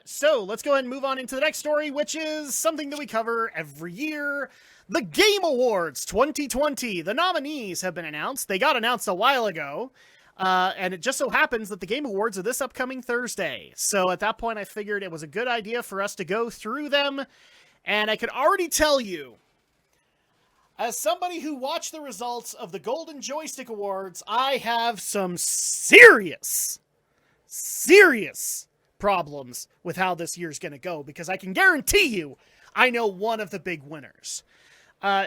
So let's go ahead and move on into the next story, which is something that we cover every year. The Game Awards 2020. The nominees have been announced. They got announced a while ago. And it just so happens that the Game Awards are this upcoming Thursday. So at that point, I figured it was a good idea for us to go through them. And I could already tell you, as somebody who watched the results of the Golden Joystick Awards, I have some serious problems with how this year's going to go, because I can guarantee you I know one of the big winners.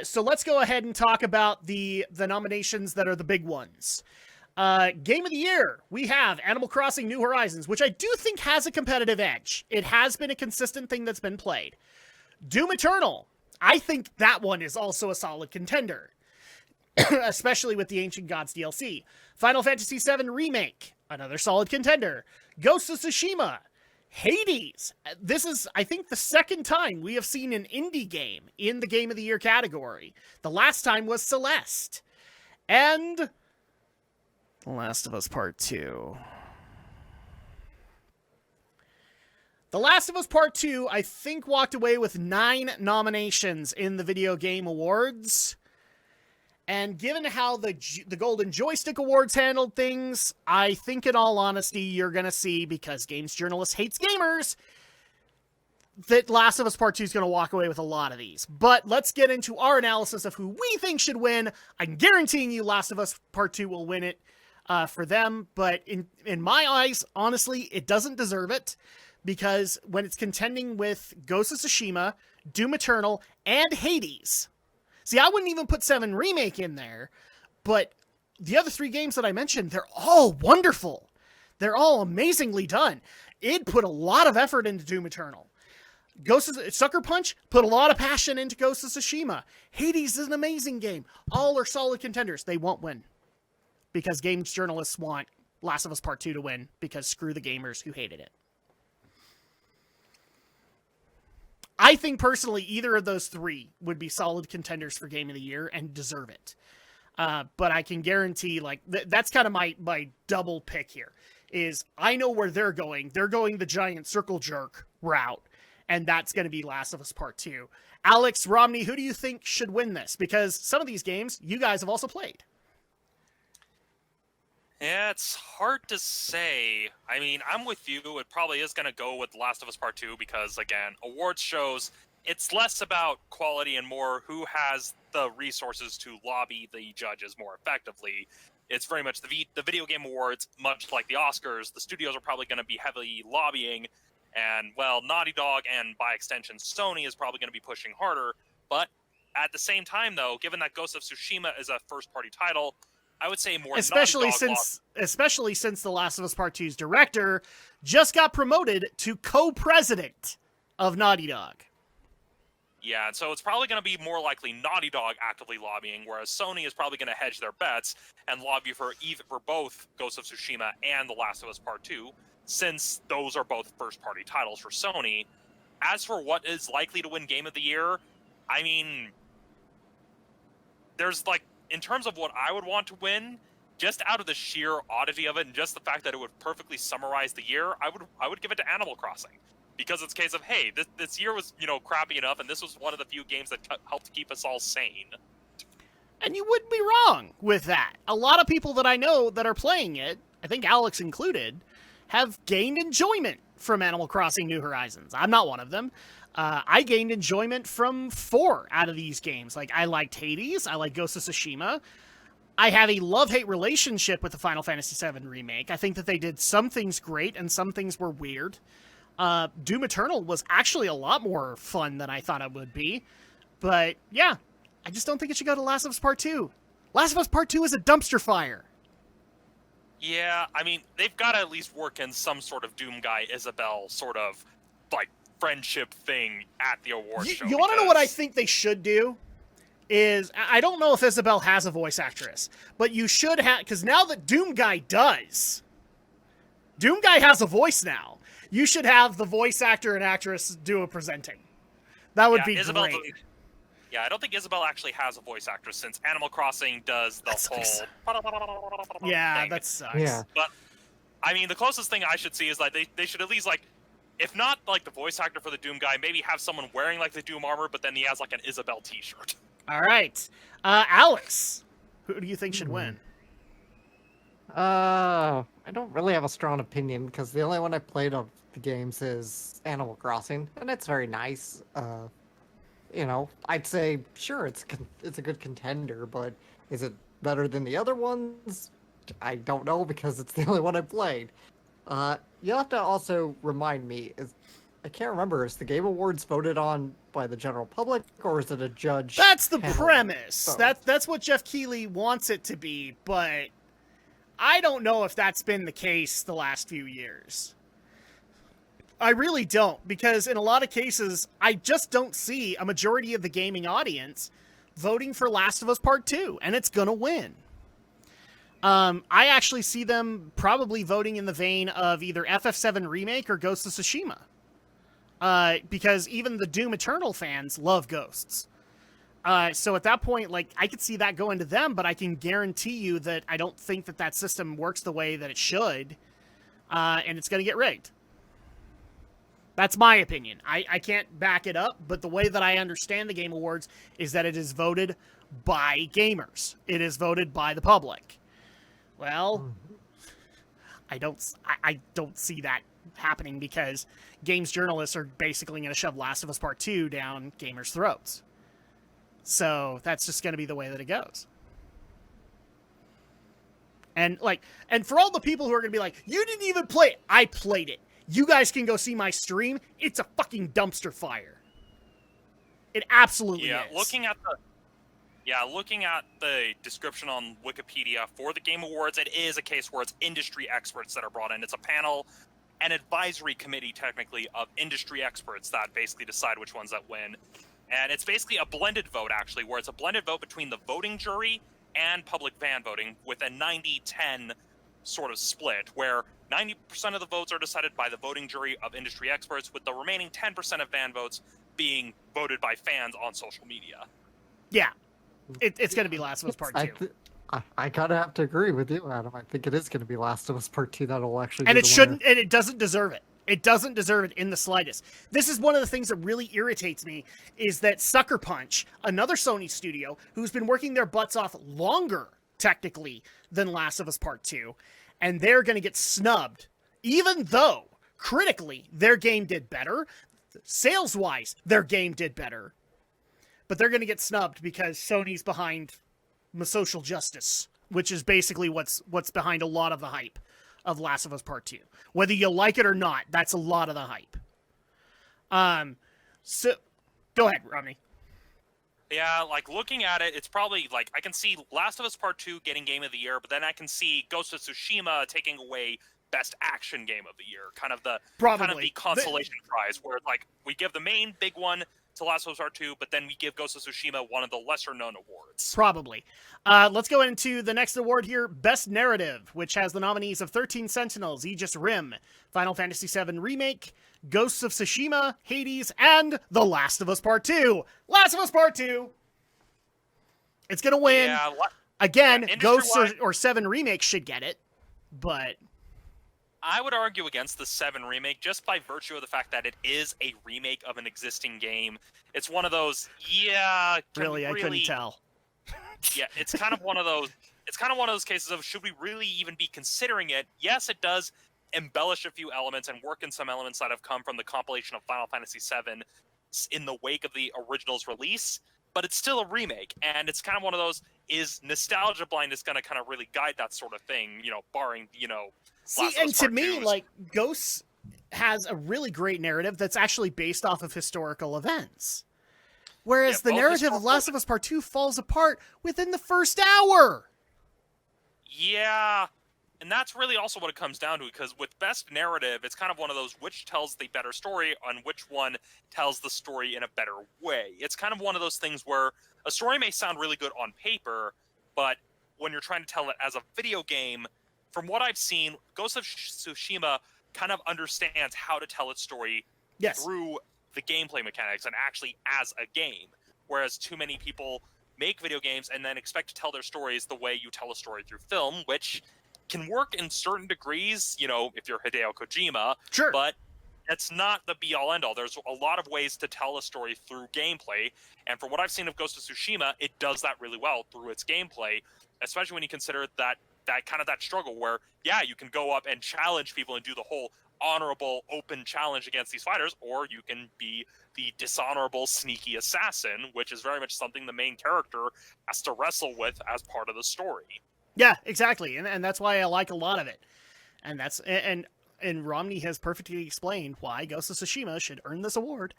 So let's go ahead and talk about the nominations that are the big ones. Game of the Year, we have Animal Crossing New Horizons, which I do think has a competitive edge. It has been a consistent thing that's been played. Doom Eternal, I think that one is also a solid contender, especially with the Ancient Gods DLC. Final Fantasy VII Remake, another solid contender. Ghost of Tsushima, Hades. This is, I think, the second time we have seen an indie game in the Game of the Year category. The last time was Celeste. And The Last of Us Part 2. The Last of Us Part 2, I think, walked away with 9 nominations in the Video Game Awards. And given how the Golden Joystick Awards handled things, I think in all honesty, you're going to see, because Games Journalist hates gamers, that Last of Us Part 2 is going to walk away with a lot of these. But let's get into our analysis of who we think should win. I'm guaranteeing you Last of Us Part 2 will win it for them. But in my eyes, honestly, it doesn't deserve it. Because when it's contending with Ghost of Tsushima, Doom Eternal, and Hades. See, I wouldn't even put 7 Remake in there, but the other 3 games that I mentioned, they're all wonderful. They're all amazingly done. It put a lot of effort into Doom Eternal. Sucker Punch put a lot of passion into Ghost of Tsushima. Hades is an amazing game. All are solid contenders. They won't win. Because games journalists want Last of Us Part 2 to win, because screw the gamers who hated it. I think personally either of those 3 would be solid contenders for Game of the Year and deserve it. But I can guarantee, like, that's kind of my double pick here, is I know where they're going. They're going the giant circle jerk route, and that's going to be Last of Us Part 2. Alex, Romney, who do you think should win this? Because some of these games you guys have also played. Yeah, it's hard to say. I mean, I'm with you. It probably is going to go with Last of Us Part 2 because, again, awards shows, it's less about quality and more who has the resources to lobby the judges more effectively. It's very much the Video Game Awards, much like the Oscars. The studios are probably going to be heavily lobbying, and, well, Naughty Dog and, by extension, Sony is probably going to be pushing harder. But at the same time, though, given that Ghost of Tsushima is a first-party title, I would say more especially since The Last of Us Part 2's director just got promoted to co-president of Naughty Dog. Yeah, and so it's probably going to be more likely Naughty Dog actively lobbying, whereas Sony is probably going to hedge their bets and lobby for both Ghost of Tsushima and The Last of Us Part 2, since those are both first-party titles for Sony. As for what is likely to win Game of the Year, I mean, there's like, in terms of what I would want to win, just out of the sheer oddity of it and just the fact that it would perfectly summarize the year, I would give it to Animal Crossing. Because it's a case of, hey, this year was, crappy enough, and this was one of the few games that helped keep us all sane. And you wouldn't be wrong with that. A lot of people that I know that are playing it, I think Alex included, have gained enjoyment from Animal Crossing New Horizons. I'm not one of them. I gained enjoyment from 4 out of these games. Like, I liked Hades, I like Ghost of Tsushima. I have a love-hate relationship with the Final Fantasy VII Remake. I think that they did some things great and some things were weird. Doom Eternal was actually a lot more fun than I thought it would be. But, yeah, I just don't think it should go to Last of Us Part 2. Last of Us Part 2 is a dumpster fire. Yeah, I mean, they've got to at least work in some sort of Doom Guy Isabelle sort of, like, friendship thing at the awards show. You want to know what I think they should do? Is, I don't know if Isabelle has a voice actress, but you should have, because now that Doom Guy does, Doom Guy has a voice now. You should have the voice actor and actress do a presenting. That would be Isabelle great. Yeah, I don't think Isabelle actually has a voice actress since Animal Crossing does the whole Yeah, thing. that sucks. Yeah. But, I mean, the closest thing I should see is like they should at least, like, if not like the voice actor for the Doom guy, maybe have someone wearing like the Doom armor, but then he has like an Isabel t-shirt. All right. Alex, who do you think should win? I don't really have a strong opinion because the only one I played of the games is Animal Crossing, and it's very nice. I'd say sure it's a good contender, but is it better than the other ones? I don't know because it's the only one I played. You'll have to also remind me. I can't remember. Is the Game Awards voted on by the general public, or is it a judge? That's the premise. That's what Jeff Keighley wants it to be, but I don't know if that's been the case the last few years. I really don't, because in a lot of cases, I just don't see a majority of the gaming audience voting for Last of Us Part 2, and it's gonna win. I actually see them probably voting in the vein of either FF7 Remake or Ghost of Tsushima. Because even the Doom Eternal fans love Ghosts. So at that point, like, I could see that going to them, but I can guarantee you that I don't think that system works the way that it should, and it's going to get rigged. That's my opinion. I can't back it up, but the way that I understand the Game Awards is that it is voted by gamers. It is voted by the public. Well, I don't see that happening because games journalists are basically going to shove Last of Us Part 2 down gamers' throats. So that's just going to be the way that it goes. And for all the people who are going to be like, you didn't even play it. I played it. You guys can go see my stream. It's a fucking dumpster fire. It absolutely is. Looking at the description on Wikipedia for the Game Awards, it is a case where it's industry experts that are brought in. It's a panel, an advisory committee, technically, of industry experts that basically decide which ones that win. And it's basically a blended vote, actually, where it's a blended vote between the voting jury and public fan voting with a 90-10 sort of split, where 90% of the votes are decided by the voting jury of industry experts, with the remaining 10% of fan votes being voted by fans on social media. Yeah. It's going to be Last of Us Part 2. I kind of have to agree with you, Adam. I think it is going to be Last of Us Part 2 that'll actually be and it the shouldn't, winner. and it doesn't deserve it. It doesn't deserve it in the slightest. This is one of the things that really irritates me, is that Sucker Punch, another Sony studio, who's been working their butts off longer, technically, than Last of Us Part 2, and they're going to get snubbed, even though, critically, their game did better. Sales-wise, their game did better. But they're going to get snubbed because Sony's behind social justice, which is basically what's behind a lot of the hype of Last of Us Part 2. Whether you like it or not, that's a lot of the hype. So, go ahead, Romney. Yeah, looking at it, it's probably, I can see Last of Us Part 2 getting Game of the Year, but then I can see Ghost of Tsushima taking away Best Action Game of the Year. Kind of the consolation prize, where, we give the main big one to Last of Us Part 2, but then we give Ghost of Tsushima one of the lesser-known awards. Probably. Let's go into the next award here, Best Narrative, which has the nominees of 13 Sentinels, Aegis Rim, Final Fantasy VII Remake, Ghosts of Tsushima, Hades, and The Last of Us Part 2. Last of Us Part 2! It's gonna win. Yeah, Again, Ghosts or 7 Remake should get it, but I would argue against the 7 remake just by virtue of the fact that it is a remake of an existing game. It's one of those, I couldn't tell. Yeah, it's kind of one of those. It's kind of one of those cases of, should we really even be considering it? Yes, it does embellish a few elements and work in some elements that have come from the compilation of Final Fantasy VII in the wake of the original's release, but it's still a remake, and it's kind of one of those, is nostalgia blindness going to kind of really guide that sort of thing, barring, See, and to me, Ghosts has a really great narrative that's actually based off of historical events. Whereas the narrative of Last of Us Part 2 falls apart within the first hour. Yeah, and that's really also what it comes down to, because with Best Narrative, it's kind of one of those, which tells the better story and which one tells the story in a better way. It's kind of one of those things where a story may sound really good on paper, but when you're trying to tell it as a video game, from what I've seen, Ghost of Tsushima kind of understands how to tell its story through the gameplay mechanics and actually as a game. Whereas too many people make video games and then expect to tell their stories the way you tell a story through film, which can work in certain degrees, if you're Hideo Kojima. Sure. But it's not the be-all end-all. There's a lot of ways to tell a story through gameplay, and from what I've seen of Ghost of Tsushima, it does that really well through its gameplay, especially when you consider that struggle where, yeah, you can go up and challenge people and do the whole honorable, open challenge against these fighters, or you can be the dishonorable, sneaky assassin, which is very much something the main character has to wrestle with as part of the story. Yeah, exactly, and that's why I like a lot of it, and Romney has perfectly explained why Ghost of Tsushima should earn this award,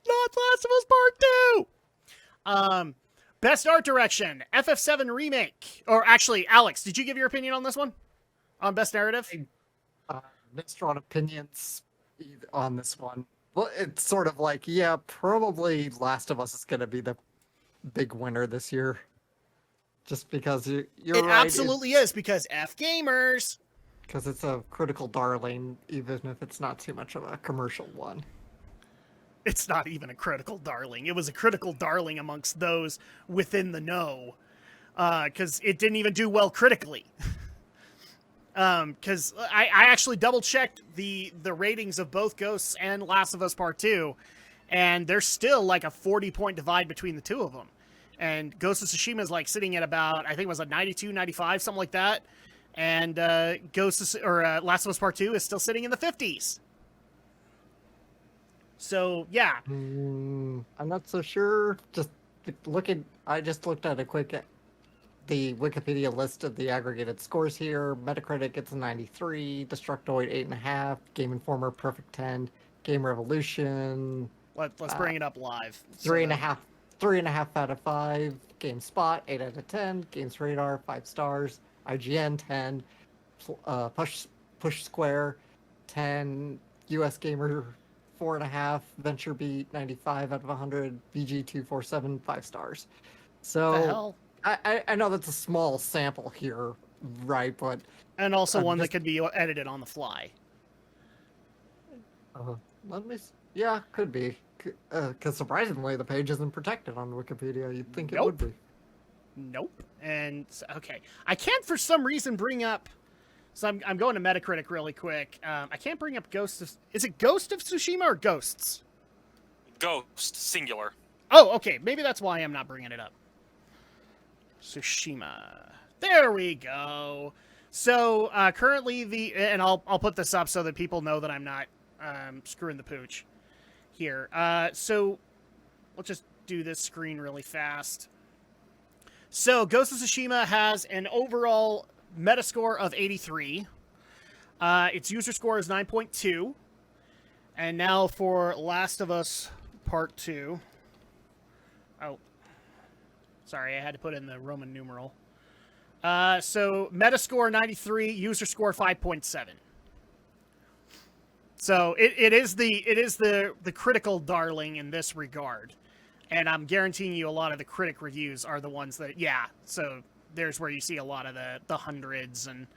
not Last of Us Part 2. Best art direction, FF7 Remake, or actually, Alex, did you give your opinion on this one? On best narrative? Mixed on opinions on this one. Well, it's sort of like, yeah, probably Last of Us is going to be the big winner this year. Just because you're it right. It absolutely is, because F gamers. Because it's a critical darling, even if it's not too much of a commercial one. It's not even a critical darling. It was a critical darling amongst those within the know. Because it didn't even do well critically. Because I actually double-checked the ratings of both Ghosts and Last of Us Part 2, and there's still like a 40-point divide between the two of them. And Ghost of Tsushima is like sitting at about, I think it was a 92, 95, something like that. And Last of Us Part 2 is still sitting in the 50s. So, yeah. I'm not so sure. I just looked at the Wikipedia list of the aggregated scores here. Metacritic gets a 93, Destructoid 8.5, Game Informer Perfect 10, Game Revolution. Let's bring it up live. 3.5 out of 5. GameSpot 8 out of 10. Games Radar 5 stars. IGN 10. Push Square 10. US Gamer 4.5. VentureBeat 95 out of 100. VG247 5 stars. So The hell? I know that's a small sample here, right? But And also one that could be edited on the fly. Yeah, could be. Because surprisingly, the page isn't protected on Wikipedia. You'd think it would be. Nope. And okay, I can't for some reason bring up. So I'm going to Metacritic really quick. I can't bring up Ghost of. Is it Ghost of Tsushima or Ghosts? Ghost, singular. Oh, okay. Maybe that's why I'm not bringing it up. Tsushima. There we go. So currently and I'll put this up so that people know that I'm not screwing the pooch here. So we'll just do this screen really fast. So Ghost of Tsushima has an overall Metascore of 83. Its user score is 9.2. And now for Last of Us Part 2. Oh. Sorry, I had to put in the Roman numeral. So Metascore 93, user score 5.7. So it is the critical darling in this regard. And I'm guaranteeing you a lot of the critic reviews are the ones that, yeah, so there's where you see a lot of the hundreds and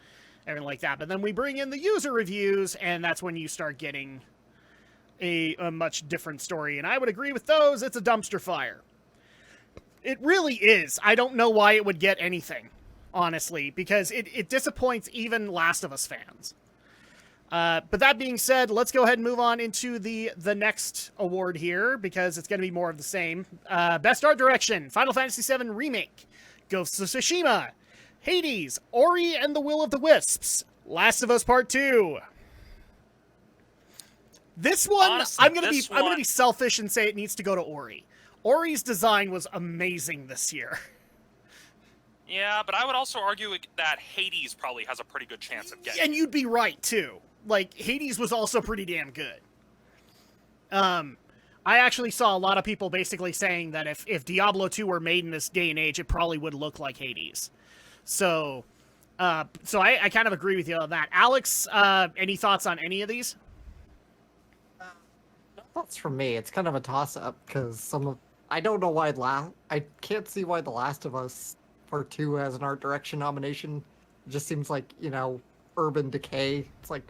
everything like that. But then we bring in the user reviews, and that's when you start getting a much different story. And I would agree with those. It's a dumpster fire. It really is. I don't know why it would get anything, honestly, because it disappoints even Last of Us fans. But that being said, let's go ahead and move on into the next award here, because it's going to be more of the same. Best Art Direction, Final Fantasy VII Remake, Ghost of Tsushima, Hades, Ori and the Will of the Wisps, Last of Us Part 2. This one, Honestly, I'm gonna be selfish and say it needs to go to Ori. Ori's design was amazing this year. Yeah, but I would also argue that Hades probably has a pretty good chance of getting. And you'd be right too. Like, Hades was also pretty damn good. I actually saw a lot of people basically saying that if Diablo 2 were made in this day and age, it probably would look like Hades. So I kind of agree with you on that. Alex, any thoughts on any of these? No thoughts from me. It's kind of a toss-up because I don't know why I can't see why The Last of Us Part 2 has an art direction nomination. It just seems like, Urban Decay. It's like,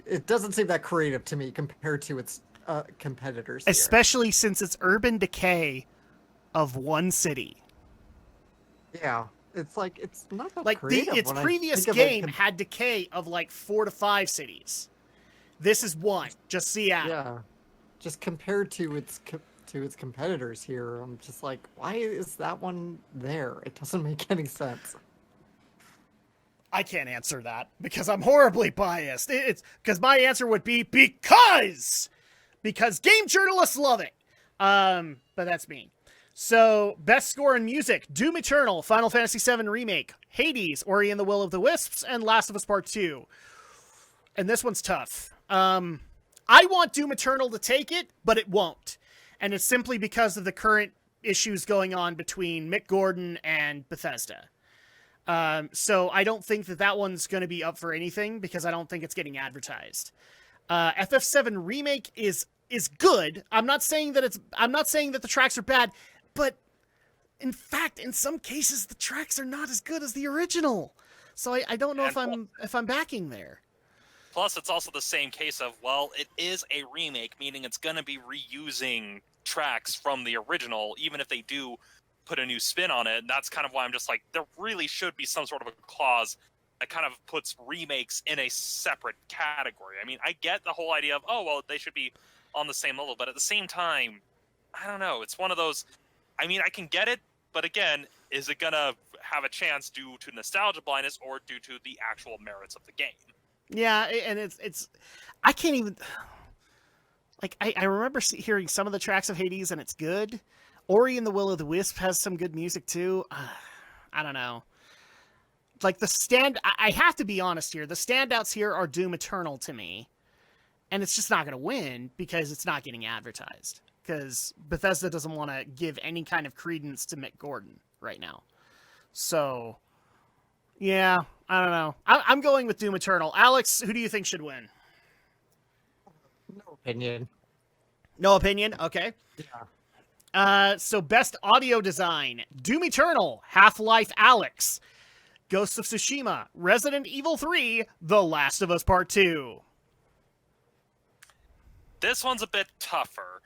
it doesn't seem that creative to me compared to its competitors here. Especially since it's Urban Decay of one city. Yeah, it's like, it's not that like creative. its previous game had Decay of like 4 to 5 cities. This is one. Just Seattle. Yeah, just compared to its competitors here, I'm just like, why is that one there? It doesn't make any sense. I can't answer that because I'm horribly biased. It's because my answer would be because game journalists love it. But that's me. So, best score in music: Doom Eternal, Final Fantasy VII Remake, Hades, Ori and the Will of the Wisps, and Last of Us Part 2. And this one's tough. I want Doom Eternal to take it, but it won't. And it's simply because of the current issues going on between Mick Gordon and Bethesda. So I don't think that one's going to be up for anything because I don't think it's getting advertised. FF7 Remake is good. I'm not saying that the tracks are bad, but in fact, in some cases, the tracks are not as good as the original. So I don't know if I'm backing there. Plus, it's also the same case of, well, it is a remake, meaning it's going to be reusing tracks from the original, even if they do put a new spin on it. And that's kind of why I'm just like, there really should be some sort of a clause that kind of puts remakes in a separate category. I mean, I get the whole idea of, oh, well, they should be on the same level, but at the same time, I don't know. It's one of those, I mean, I can get it, but again, is it going to have a chance due to nostalgia blindness or due to the actual merits of the game? Yeah, and it's I can't even, like, I remember hearing some of the tracks of Hades, and it's good. Ori and the Will of the Wisp has some good music, too. I don't know. Like, I have to be honest here, the standouts here are Doom Eternal to me, and it's just not going to win because it's not getting advertised, because Bethesda doesn't want to give any kind of credence to Mick Gordon right now. So, yeah, I don't know. I'm going with Doom Eternal. Alex, who do you think should win? No opinion. No opinion? Okay. Yeah. So best audio design: Doom Eternal, Half-Life Alyx, Ghosts of Tsushima, Resident Evil 3, The Last of Us Part 2. This one's a bit tougher.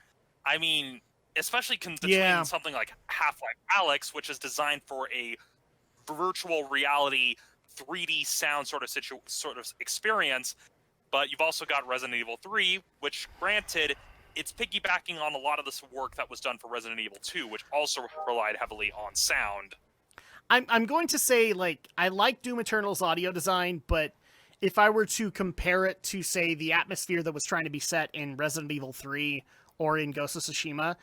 I mean, especially between something like Half-Life Alyx, which is designed for a virtual reality 3D sound sort of experience, but you've also got Resident Evil 3, which, granted, it's piggybacking on a lot of this work that was done for Resident Evil 2, which also relied heavily on sound. I'm going to say, like, I like Doom Eternal's audio design, but if I were to compare it to, say, the atmosphere that was trying to be set in Resident Evil 3 or in Ghost of Tsushima,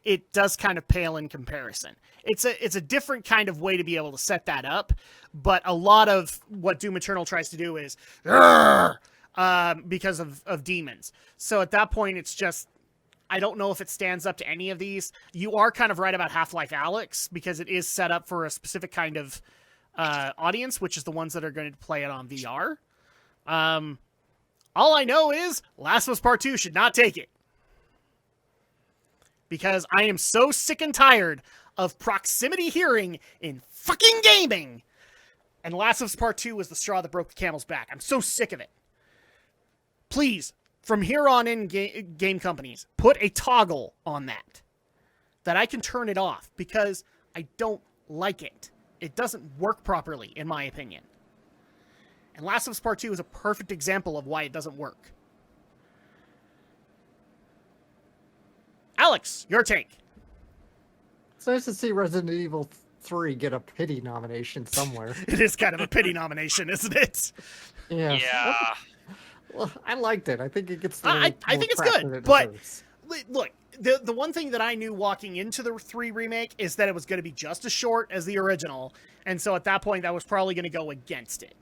it does kind of pale in comparison. It's a different kind of way to be able to set that up, but a lot of what Doom Eternal tries to do is because of demons. So at that point, it's just, I don't know if it stands up to any of these. You are kind of right about Half-Life Alyx, because it is set up for a specific kind of audience, which is the ones that are going to play it on VR. All I know is Last of Us Part 2 should not take it, because I am so sick and tired of proximity hearing in fucking gaming. And Last of Us Part 2 was the straw that broke the camel's back. I'm so sick of it. Please, from here on in, game companies, put a toggle on that I can turn it off, because I don't like it. It doesn't work properly, in my opinion. And Last of Us Part 2 is a perfect example of why it doesn't work. Alex, your take. It's nice to see Resident Evil 3 get a pity nomination somewhere. It is kind of a pity nomination, isn't it? Yeah. Yeah. Well, I liked it. I think it gets. I think it's good, but look, the one thing that I knew walking into the 3 remake is that it was going to be just as short as the original, and so at that point, that was probably going to go against it.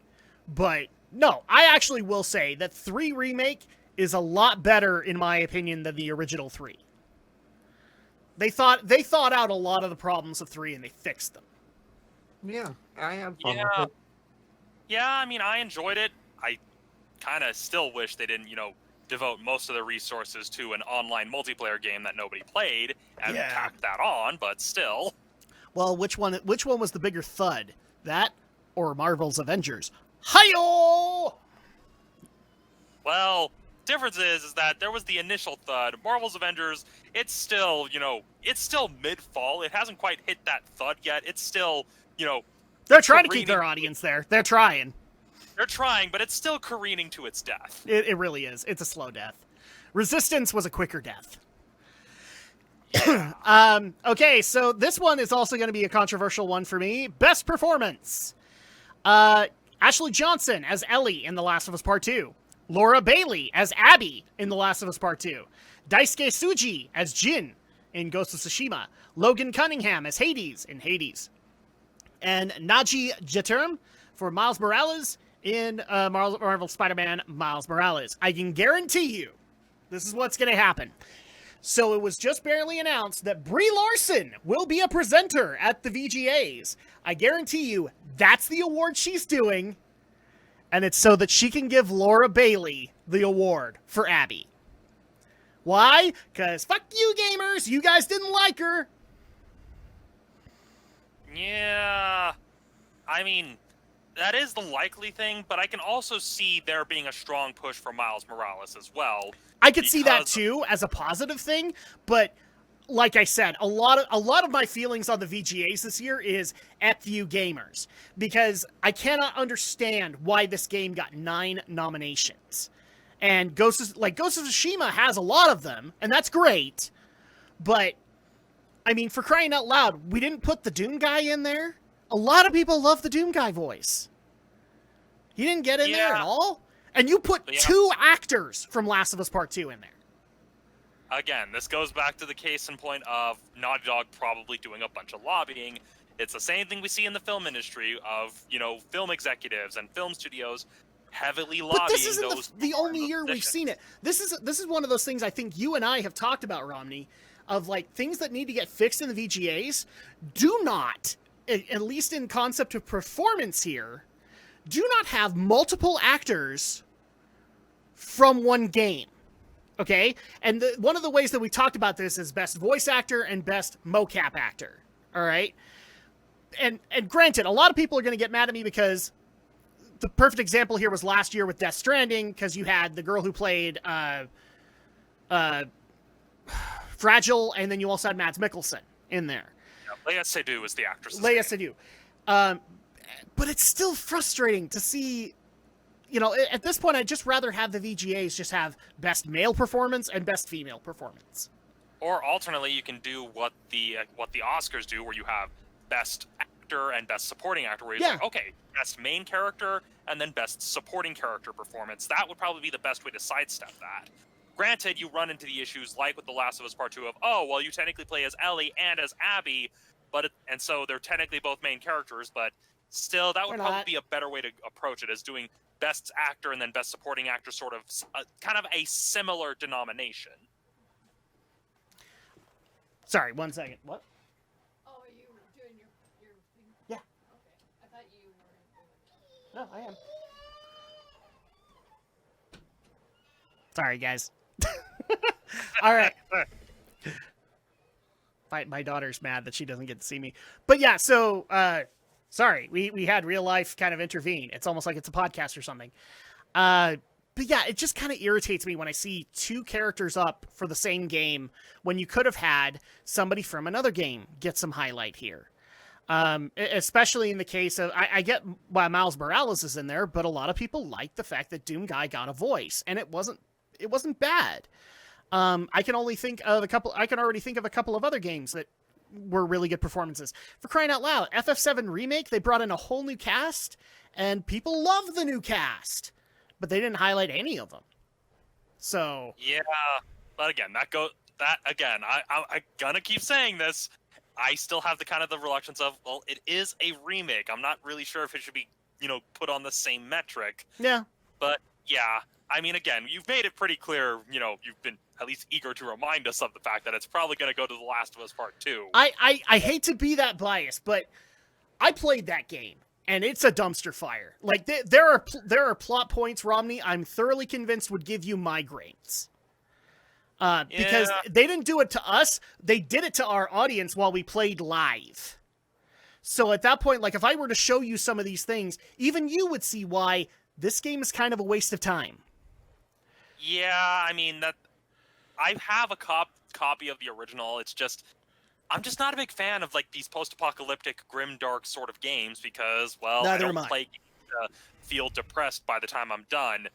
But no, I actually will say that 3 remake is a lot better, in my opinion, than the original 3. They thought out a lot of the problems of 3 and they fixed them. Yeah, I had fun with it. Yeah, I mean, I enjoyed it. I kind of still wish they didn't, devote most of their resources to an online multiplayer game that nobody played and tacked that on, but still. Well, which one was the bigger thud? That or Marvel's Avengers? Hi-yo! Well, difference is that there was the initial thud. Marvel's Avengers, it's still, it's still mid-fall. It hasn't quite hit that thud yet. It's still, They're trying to keep their audience there. They're trying. They're trying, but it's still careening to its death. It really is. It's a slow death. Resistance was a quicker death. Okay, so this one is also going to be a controversial one for me. Best performance. Ashley Johnson as Ellie in The Last of Us Part 2. Laura Bailey as Abby in The Last of Us Part 2. Daisuke Tsuji as Jin in Ghost of Tsushima. Logan Cunningham as Hades in Hades. And Naji Jeterm for Miles Morales in Marvel Spider-Man Miles Morales. I can guarantee you this is what's going to happen. So it was just barely announced that Brie Larson will be a presenter at the VGAs. I guarantee you that's the award she's doing, and it's so that she can give Laura Bailey the award for Abby. Why? Because fuck you, gamers. You guys didn't like her. Yeah. I mean, that is the likely thing, but I can also see there being a strong push for Miles Morales as well. I could see that too as a positive thing, but like I said, a lot of my feelings on the VGAs this year is F you gamers, because I cannot understand why this game got 9 nominations. And Ghost of Tsushima has a lot of them, and that's great. But I mean, for crying out loud, we didn't put the Doom guy in there. A lot of people love the Doom guy voice. He didn't get in there at all. And you put 2 actors from Last of Us Part 2 in there. Again, this goes back to the case in point of Naughty Dog probably doing a bunch of lobbying. It's the same thing we see in the film industry of, film executives and film studios heavily lobbying. But this isn't those the only year we've seen it. This is one of those things I think you and I have talked about, Romney, of like things that need to get fixed in the VGAs. Do not, at least in concept of performance here, do not have multiple actors from one game. Okay? And one of the ways that we talked about this is best voice actor and best mocap actor. All right? And granted, a lot of people are going to get mad at me because the perfect example here was last year with Death Stranding, because you had the girl who played Fragile, and then you also had Mads Mikkelsen in there. Yeah, Leia Seydoux is the actress. Leia Seydoux. But it's still frustrating to see, at this point, I'd just rather have the VGAs just have best male performance and best female performance. Or alternately, you can do what the Oscars do, where you have best actor and best supporting actor, where you say, okay, best main character and then best supporting character performance. That would probably be the best way to sidestep that. Granted, you run into the issues like with The Last of Us Part 2 of, you technically play as Ellie and as Abby, and so they're technically both main characters, but still, that would probably be a better way to approach it, as doing best actor and then best supporting actor, sort of kind of a similar denomination. Sorry, 1 second. What? Oh, are you doing your thing? Yeah. Okay. I thought you were doing it. No, I am. Sorry, guys. All right. My daughter's mad that she doesn't get to see me. But yeah, so sorry, we had real life kind of intervene. It's almost like it's a podcast or something. But yeah, it just kind of irritates me when I see 2 characters up for the same game when you could have had somebody from another game get some highlight here. Especially in the case of, I get why Miles Morales is in there, but a lot of people like the fact that Doom Guy got a voice, and it wasn't bad. I can already think of a couple of other games that were really good performances. For crying out loud, FF7 Remake, they brought in a whole new cast, and people love the new cast, but they didn't highlight any of them. So yeah, but again, I'm gonna keep saying this. I still have the reluctance of, it is a remake. I'm not really sure if it should be, put on the same metric. Yeah. But yeah, I mean, again, you've made it pretty clear, you've been at least eager to remind us of the fact that it's probably going to go to The Last of Us Part 2. I hate to be that biased, but I played that game, and it's a dumpster fire. Like, there are plot points, Romney, I'm thoroughly convinced would give you migraines. Because they didn't do it to us, they did it to our audience while we played live. So at that point, like, if I were to show you some of these things, even you would see why this game is kind of a waste of time. Yeah, I mean, that I have a copy of the original. It's just, I'm just not a big fan of, like, these post-apocalyptic, grim, dark sort of games because, well, I don't play games to feel depressed by the time I'm done.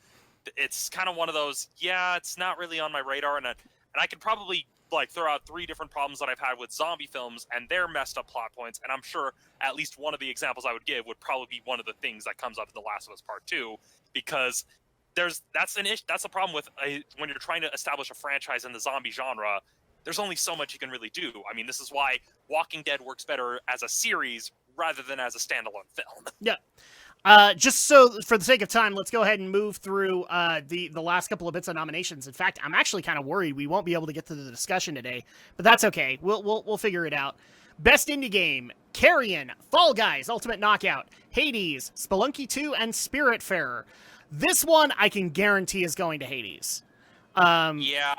It's kind of one of those, yeah, it's not really on my radar, and I could probably like throw out 3 different problems that I've had with zombie films and their messed up plot points, and I'm sure at least one of the examples I would give would probably be one of the things that comes up in The Last of Us Part 2, because that's a problem with when you're trying to establish a franchise in the zombie genre. There's only so much you can really do. I mean, this is why Walking Dead works better as a series rather than as a standalone film. Yeah. Just so, for the sake of time, let's go ahead and move through the last couple of bits of nominations. In fact, I'm actually kind of worried we won't be able to get to the discussion today, but that's okay. We'll figure it out. Best Indie Game: Carrion, Fall Guys, Ultimate Knockout, Hades, Spelunky 2, and Spiritfarer. This one I can guarantee is going to Hades. Yeah.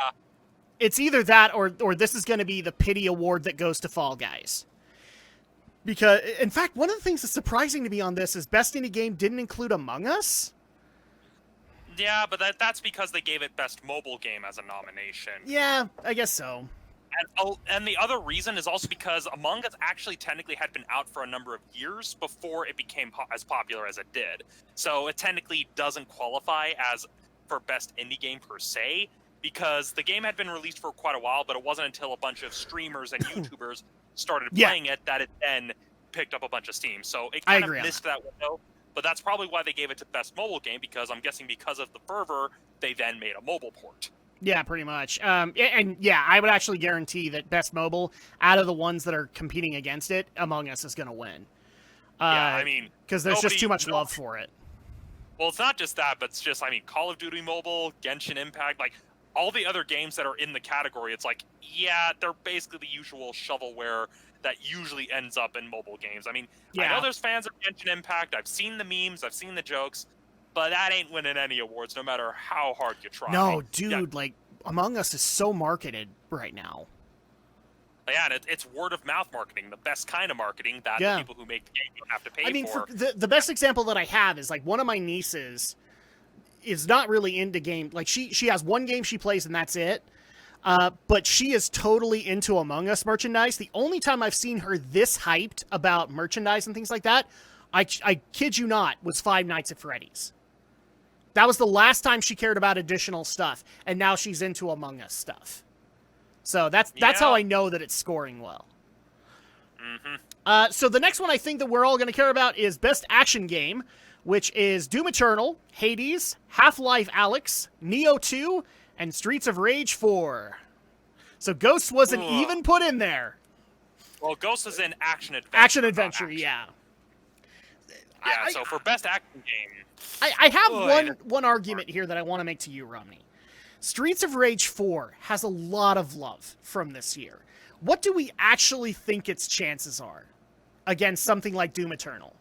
It's either that or this is going to be the pity award that goes to Fall Guys. Because, in fact, one of the things that's surprising to me on this is Best Indie Game didn't include Among Us. Yeah, but that's because they gave it Best Mobile Game as a nomination. Yeah, I guess so. And the other reason is also because Among Us actually technically had been out for a number of years before it became as popular as it did. So it technically doesn't qualify as for Best Indie Game per se, because the game had been released for quite a while, but it wasn't until a bunch of streamers and YouTubers started playing it that it then picked up a bunch of steam. So it kind of missed that window. But that's probably why they gave it to Best Mobile Game, because I'm guessing because of the fervor, they then made a mobile port. Yeah, pretty much. And yeah, I would actually guarantee that Best Mobile, out of the ones that are competing against it, Among Us is going to win. Yeah, I mean, because there's just too much love for it. Well, it's not just that, but it's just, I mean, Call of Duty Mobile, Genshin Impact, like, all the other games that are in the category, it's like, yeah, they're basically the usual shovelware that usually ends up in mobile games. I mean, I know there's fans of Genshin Impact, I've seen the memes, I've seen the jokes, but that ain't winning any awards, no matter how hard you try. No, dude, like, Among Us is so marketed right now. Yeah, and it's word-of-mouth marketing, the best kind of marketing that the people who make the game don't have to pay for. I mean, the best example that I have is, like, one of my nieces is not really into game. Like, she has one game she plays and that's it. But she is totally into Among Us merchandise. The only time I've seen her this hyped about merchandise and things like that, I kid you not, was Five Nights at Freddy's. That was the last time she cared about additional stuff, and now she's into Among Us stuff. So that's how I know that it's scoring well. Mm-hmm. So the next one I think that we're all going to care about is Best Action Game, which is Doom Eternal, Hades, Half-Life Alyx, Nioh 2, and Streets of Rage 4. So Ghosts wasn't even put in there. Well, Ghosts is in action-adventure. Action-adventure, yeah. Yeah, so for Best Action Game... I have one argument here that I want to make to you, Romney. Streets of Rage 4 has a lot of love from this year. What do we actually think its chances are against something like Doom Eternal?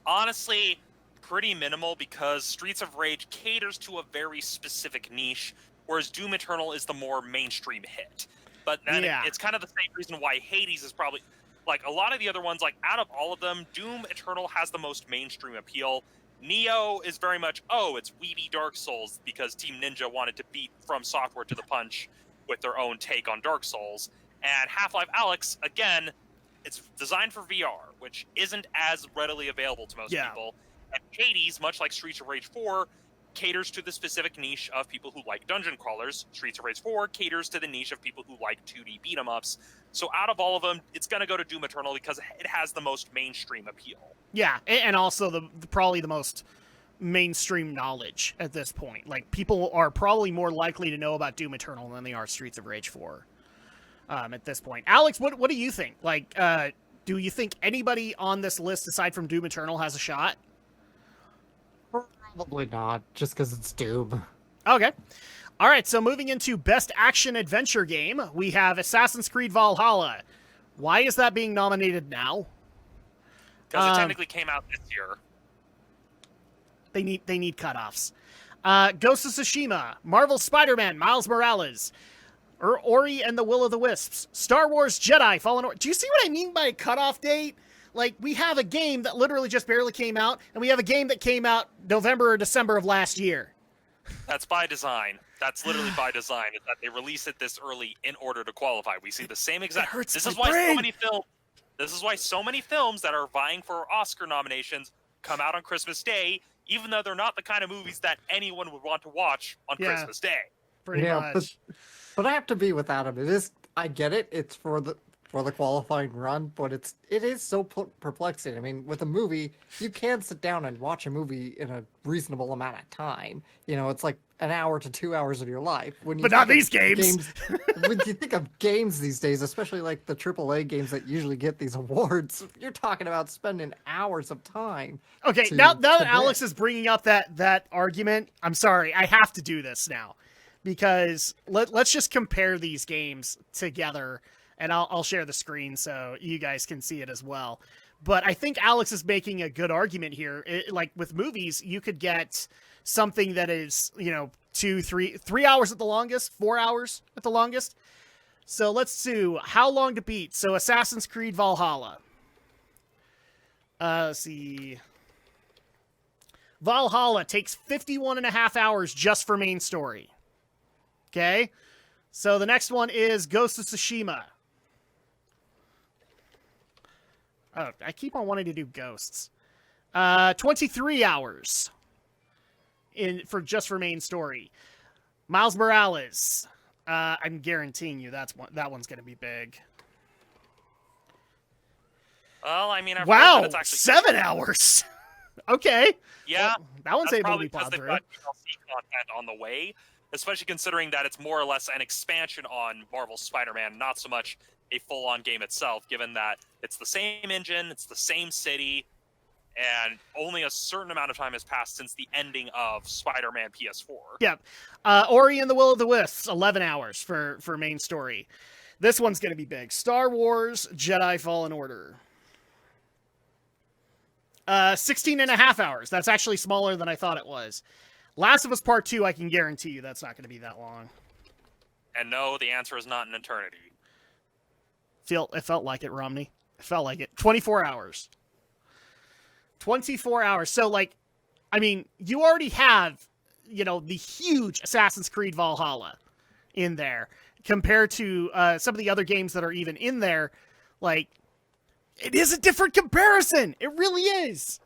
Honestly, pretty minimal, because Streets of Rage caters to a very specific niche, whereas Doom Eternal is the more mainstream hit. But then it's kind of the same reason why Hades is probably... Like, a lot of the other ones, like, out of all of them, Doom Eternal has the most mainstream appeal. Nioh is very much, it's weeby Dark Souls, because Team Ninja wanted to beat From Software to the punch with their own take on Dark Souls. And Half-Life Alyx, again, it's designed for VR, which isn't as readily available to most people. And Hades, much like Streets of Rage 4, caters to the specific niche of people who like dungeon crawlers. Streets of Rage 4 caters to the niche of people who like 2D beat-em-ups. So out of all of them, it's going to go to Doom Eternal because it has the most mainstream appeal. Yeah, and also probably the most mainstream knowledge at this point. Like, people are probably more likely to know about Doom Eternal than they are Streets of Rage 4 at this point. Alex, what do you think? Like, do you think anybody on this list aside from Doom Eternal has a shot? Probably not, just because it's Doom. Okay. All right, so moving into Best Action Adventure Game, we have Assassin's Creed Valhalla. Why is that being nominated now? Because it technically came out this year. They need cutoffs. Ghost of Tsushima, Marvel's Spider-Man, Miles Morales, Ori and the Will of the Wisps, Star Wars Jedi Fallen Order. Do you see what I mean by a cutoff date? Like, we have a game that literally just barely came out, and we have a game that came out November or December of last year. That's by design. That's literally by design, is that they release it this early in order to qualify. We see the same exact... This is why so many films that are vying for Oscar nominations come out on Christmas Day, even though they're not the kind of movies that anyone would want to watch on Yeah. Christmas Day. Pretty much. But I have to be with Adam. It is. I get it. It's for the qualifying run, but it is so perplexing. I mean, with a movie, you can sit down and watch a movie in a reasonable amount of time. You know, it's like an hour to 2 hours of your life. But not these games. When you think of games these days, especially like the AAA games that usually get these awards, you're talking about spending hours of time. Okay, now that Alex is bringing up that argument, I'm sorry, I have to do this now. Because let's just compare these games together. And I'll share the screen so you guys can see it as well. But I think Alex is making a good argument here. Like with movies, you could get something that is, 3 hours at the longest, 4 hours at the longest. So let's do how long to beat. So Assassin's Creed Valhalla. Let's see. Valhalla takes 51.5 hours just for main story. Okay. So the next one is Ghost of Tsushima. Oh, I keep on wanting to do ghosts. 23 hours for main story. Miles Morales. I'm guaranteeing you that one's going to be big. Well, I mean, I've wow, heard that it's actually 7 hours. Okay. Yeah, well, that one's able to be because plowed they've through. got DLC content on the way, especially considering that it's more or less an expansion on Marvel's Spider-Man, not so much a full-on game itself, given that it's the same engine, it's the same city, and only a certain amount of time has passed since the ending of Spider-Man PS4. Yeah. Ori and the Will of the Wisps, 11 hours for main story. This one's going to be big. Star Wars Jedi Fallen Order. 16.5 hours. That's actually smaller than I thought it was. Last of Us Part 2, I can guarantee you that's not going to be that long. And no, the answer is not an eternity. It felt like it, Romney. It felt like it. 24 hours. 24 hours. So, you already have, the huge Assassin's Creed Valhalla in there compared to some of the other games that are even in there. It is a different comparison. It really is.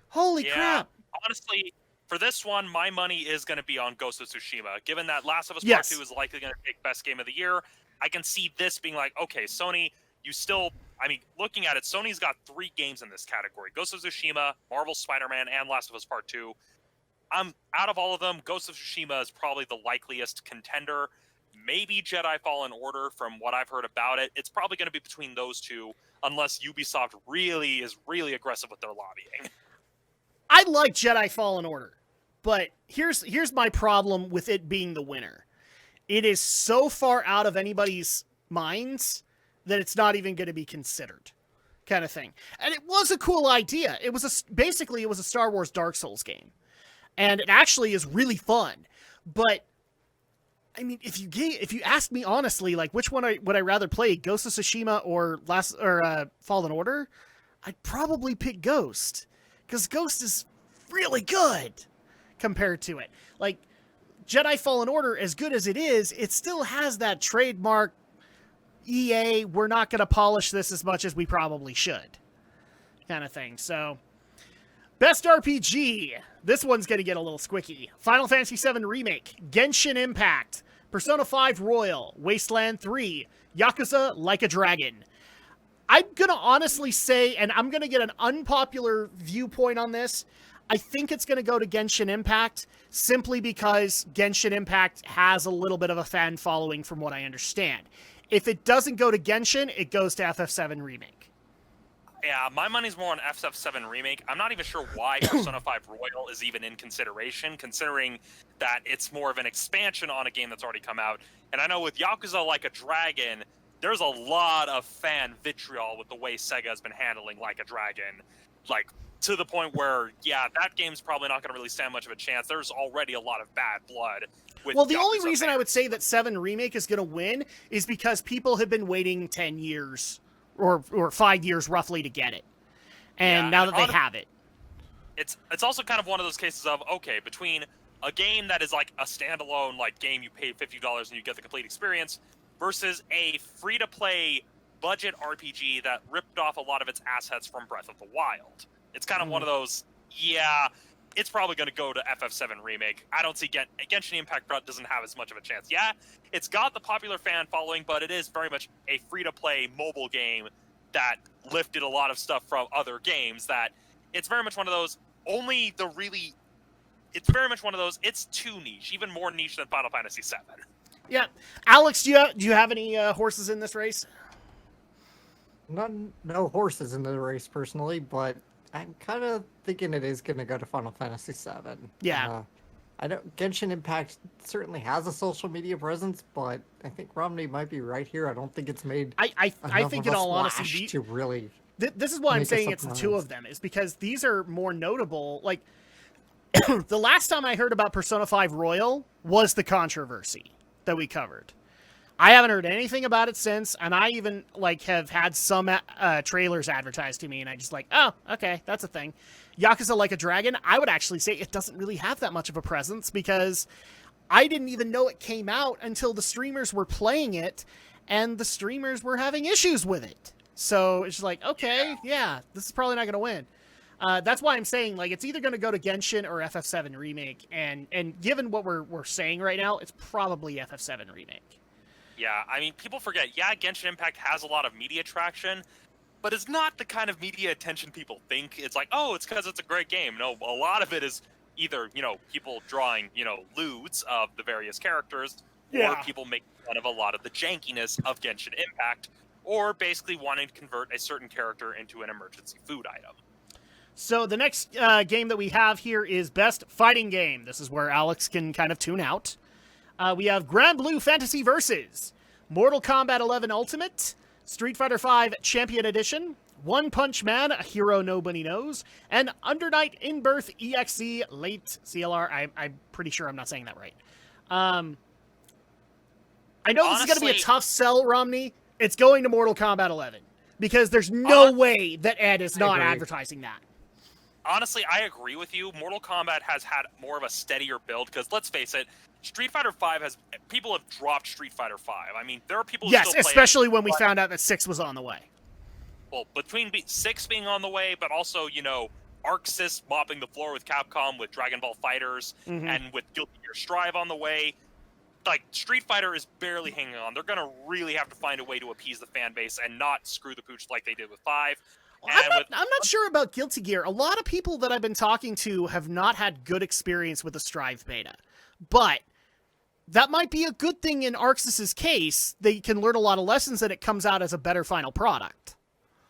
Holy crap. Honestly, for this one, my money is going to be on Ghost of Tsushima. Given that Last of Us Yes. Part 2 is likely going to take Best Game of the Year, I can see this being like, okay, Sony, looking at it, Sony's got 3 games in this category. Ghost of Tsushima, Marvel's Spider-Man, and Last of Us Part 2. Out of all of them, Ghost of Tsushima is probably the likeliest contender. Maybe Jedi Fallen Order, from what I've heard about it. It's probably going to be between those two, unless Ubisoft is really aggressive with their lobbying. I like Jedi Fallen Order, but here's my problem with it being the winner. It is so far out of anybody's minds that it's not even going to be considered, kind of thing. And it was a cool idea. It was basically a Star Wars Dark Souls game, and it actually is really fun. But if you ask me honestly, which one would I rather play, Ghost of Tsushima or Fallen Order, I'd probably pick Ghost, because Ghost is really good compared to it. Jedi Fallen Order, as good as it is, it still has that trademark EA, we're not going to polish this as much as we probably should kind of thing. So, Best RPG. This one's going to get a little squicky. Final Fantasy VII Remake, Genshin Impact, Persona 5 Royal, Wasteland 3, Yakuza Like a Dragon. I'm going to honestly say, and I'm going to get an unpopular viewpoint on this, I think it's going to go to Genshin Impact, simply because Genshin Impact has a little bit of a fan following from what I understand. If it doesn't go to Genshin, it goes to FF7 Remake. Yeah, my money's more on FF7 Remake. I'm not even sure why Persona 5 Royal is even in consideration, considering that it's more of an expansion on a game that's already come out. And I know with Yakuza Like a Dragon, there's a lot of fan vitriol with the way Sega has been handling Like a Dragon. To the point where, that game's probably not going to really stand much of a chance. There's already a lot of bad blood. Well, the only reason I would say that 7 Remake is going to win is because people have been waiting 10 years or 5 years roughly to get it. And now that they have it. It's also kind of one of those cases of, okay, between a game that is like a standalone game you pay $50 and you get the complete experience versus a free-to-play budget RPG that ripped off a lot of its assets from Breath of the Wild. It's kind of one of those, yeah, it's probably going to go to FF7 Remake. I don't see Genshin Impact doesn't have as much of a chance. Yeah, it's got the popular fan following, but it is very much a free-to-play mobile game that lifted a lot of stuff from other games. That it's very much one of those, only the really... It's very much one of those, it's too niche, even more niche than Final Fantasy VII. Yeah. Alex, do you have any horses in this race? No horses in the race personally, but I'm kind of thinking it is going to go to Final Fantasy VII. Yeah. I don't. Genshin Impact certainly has a social media presence, but I think Romney might be right here. I don't think it's made. I think, in all honesty, to really. This is why I'm saying it's the two of them, is because these are more notable. Like, the last time I heard about Persona 5 Royal was the controversy that we covered. I haven't heard anything about it since, and I even have had some trailers advertised to me, and I just oh, okay, that's a thing. Yakuza Like a Dragon, I would actually say it doesn't really have that much of a presence, because I didn't even know it came out until the streamers were playing it, and the streamers were having issues with it. So it's just okay, yeah, this is probably not going to win. That's why I'm saying, it's either going to go to Genshin or FF7 Remake, and given what we're saying right now, it's probably FF7 Remake. Yeah, I mean, people forget, yeah, Genshin Impact has a lot of media traction, but it's not the kind of media attention people think. It's oh, it's because it's a great game. No, a lot of it is either, people drawing, lewds of the various characters, or people making fun of a lot of the jankiness of Genshin Impact, or basically wanting to convert a certain character into an emergency food item. So the next game that we have here is Best Fighting Game. This is where Alex can kind of tune out. We have Grand Blue Fantasy Versus, Mortal Kombat 11 Ultimate, Street Fighter V Champion Edition, One Punch Man, A Hero Nobody Knows, and Undernight In-Birth EXE Late CLR. I'm pretty sure I'm not saying that right. I know this is going to be a tough sell, Romney. It's going to Mortal Kombat 11, because there's no way that Ed is not advertising that. Honestly, I agree with you. Mortal Kombat has had more of a steadier build, because let's face it, Street Fighter V people have dropped Street Fighter V. I mean, there are people who still play especially when we found out that 6 was on the way. Well, between 6 being on the way, but also, ArcSys mopping the floor with Capcom with Dragon Ball FighterZ, and with Guilty Gear Strive on the way, Street Fighter is barely hanging on. They're going to really have to find a way to appease the fan base and not screw the pooch like they did with 5. I'm not sure about Guilty Gear. A lot of people that I've been talking to have not had good experience with the Strive beta. But that might be a good thing in ArcSys' case. They can learn a lot of lessons and it comes out as a better final product.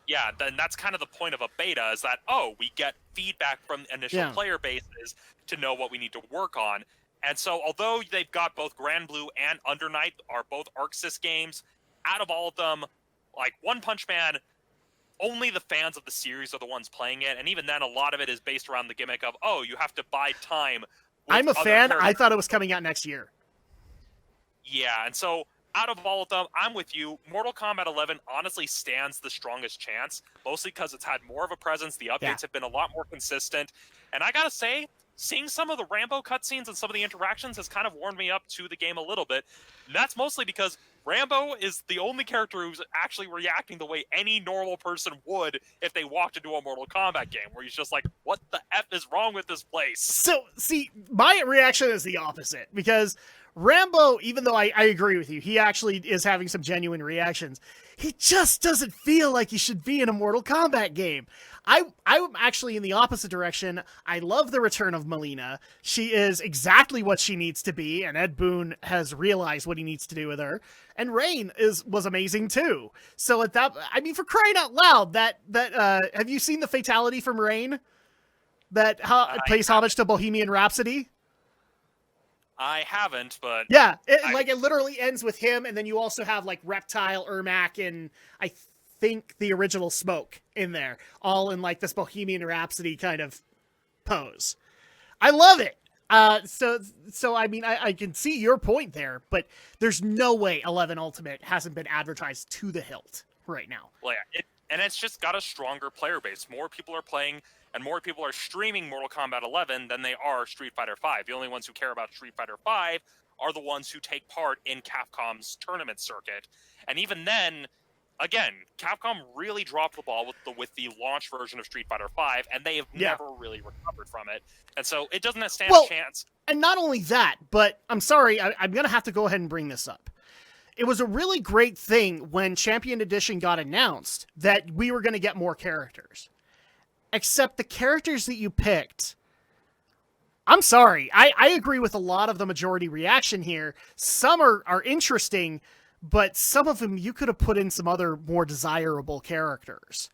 Yeah, then that's kind of the point of a beta, is that, we get feedback from initial player bases to know what we need to work on. And so, although they've got both Grand Blue and Undernight are both ArcSys games, out of all of them, One Punch Man, only the fans of the series are the ones playing it, and even then, a lot of it is based around the gimmick of, you have to buy time. I'm a fan. Characters. I thought it was coming out next year. Yeah, and so, out of all of them, I'm with you. Mortal Kombat 11 honestly stands the strongest chance, mostly because it's had more of a presence. The updates have been a lot more consistent, and I gotta say, seeing some of the Rambo cutscenes and some of the interactions has kind of warmed me up to the game a little bit. And that's mostly because Rambo is the only character who's actually reacting the way any normal person would if they walked into a Mortal Kombat game, where he's just what the F is wrong with this place? So, see, my reaction is the opposite, because Rambo, even though I agree with you, he actually is having some genuine reactions, he just doesn't feel like he should be in a Mortal Kombat game. I'm actually in the opposite direction. I love the return of Melina. She is exactly what she needs to be, and Ed Boon has realized what he needs to do with her. And Rain was amazing too. So at that, I mean, for crying out loud, that have you seen the fatality from Rain? That pays homage to Bohemian Rhapsody? I haven't, but yeah, it literally ends with him, and then you also have Reptile, Ermac, and I think the original Smoke in there, all in this Bohemian Rhapsody kind of pose. I love it. So I mean, I can see your point there, but there's no way 11 Ultimate hasn't been advertised to the hilt right now. Well, yeah, it's just got a stronger player base. More people are playing, and more people are streaming Mortal Kombat 11 than they are Street Fighter V. The only ones who care about Street Fighter V are the ones who take part in Capcom's tournament circuit. And even then, again, Capcom really dropped the ball with the launch version of Street Fighter V, and they have never really recovered from it. And so it doesn't stand a chance. And not only that, but I'm sorry, I'm going to have to go ahead and bring this up. It was a really great thing when Champion Edition got announced that we were going to get more characters. Except the characters that you picked, I'm sorry, I agree with a lot of the majority reaction here. Some are interesting, but some of them you could have put in some other more desirable characters.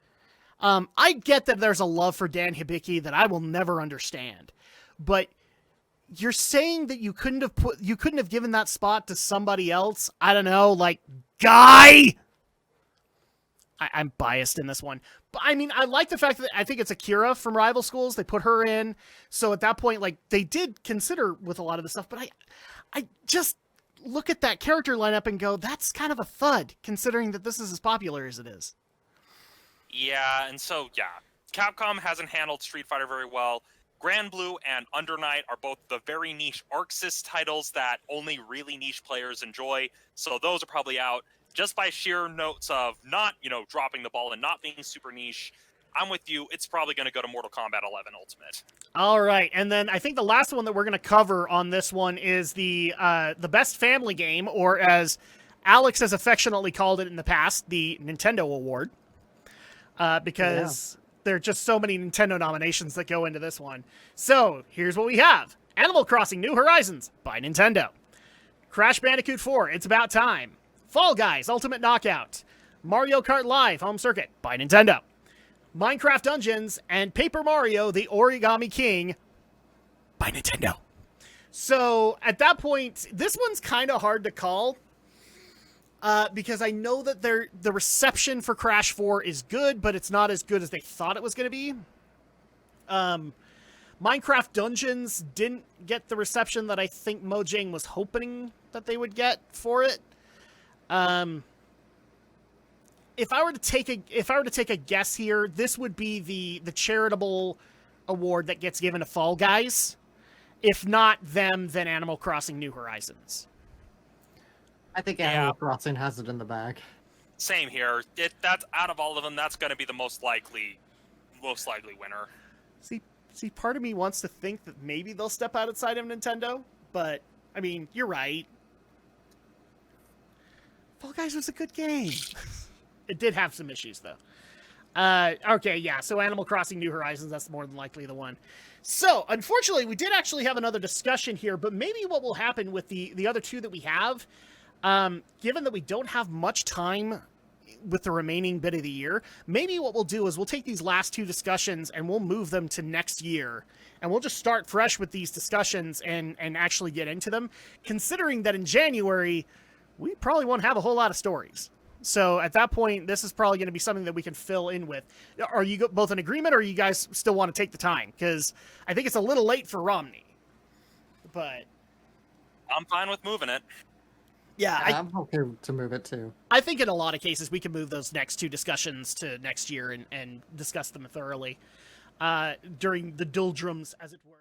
I get that there's a love for Dan Hibiki that I will never understand, but you're saying that you couldn't have given that spot to somebody else? I don't know, like Guy. I'm biased in this one, but I mean, I like the fact that I think it's Akira from Rival Schools. They put her in, so at that point, like they did consider with a lot of the stuff. But I just look at that character lineup and go, that's kind of a thud, considering that this is as popular as it is. Yeah, and so Capcom hasn't handled Street Fighter very well. Grand Blue and Under Night are both the very niche ArcSys titles that only really niche players enjoy, so those are probably out. Just by sheer notes of not, dropping the ball and not being super niche, I'm with you. It's probably going to go to Mortal Kombat 11 Ultimate. All right, and then I think the last one that we're going to cover on this one is the best family game, or as Alex has affectionately called it in the past, the Nintendo Award, because there are just so many Nintendo nominations that go into this one. So here's what we have: Animal Crossing: New Horizons by Nintendo, Crash Bandicoot 4: It's About Time, Fall Guys: Ultimate Knockout, Mario Kart Live Home Circuit by Nintendo, Minecraft Dungeons, and Paper Mario: The Origami King by Nintendo. So at that point, this one's kind of hard to call because I know that the reception for Crash 4 is good, but it's not as good as they thought it was going to be. Minecraft Dungeons didn't get the reception that I think Mojang was hoping that they would get for it. If I were to take a guess here, this would be the charitable award that gets given to Fall Guys. If not them, then Animal Crossing: New Horizons. I think Animal Crossing has it in the bag. Same here. That's out of all of them, that's going to be the most likely winner. See, part of me wants to think that maybe they'll step outside of Nintendo, but I mean, you're right. Fall Guys was a good game. It did have some issues, though. Okay, yeah, so Animal Crossing: New Horizons, that's more than likely the one. So, unfortunately, we did actually have another discussion here, but maybe what will happen with the other two that we have, given that we don't have much time with the remaining bit of the year, maybe what we'll do is we'll take these last two discussions and we'll move them to next year, and we'll just start fresh with these discussions and actually get into them, considering that in January, we probably won't have a whole lot of stories. So at that point, this is probably going to be something that we can fill in with. Are you both in agreement, or you guys still want to take the time? Because I think it's a little late for Romney. But I'm fine with moving it. Yeah, I'm okay to move it too. I think in a lot of cases we can move those next two discussions to next year and discuss them thoroughly during the doldrums, as it were.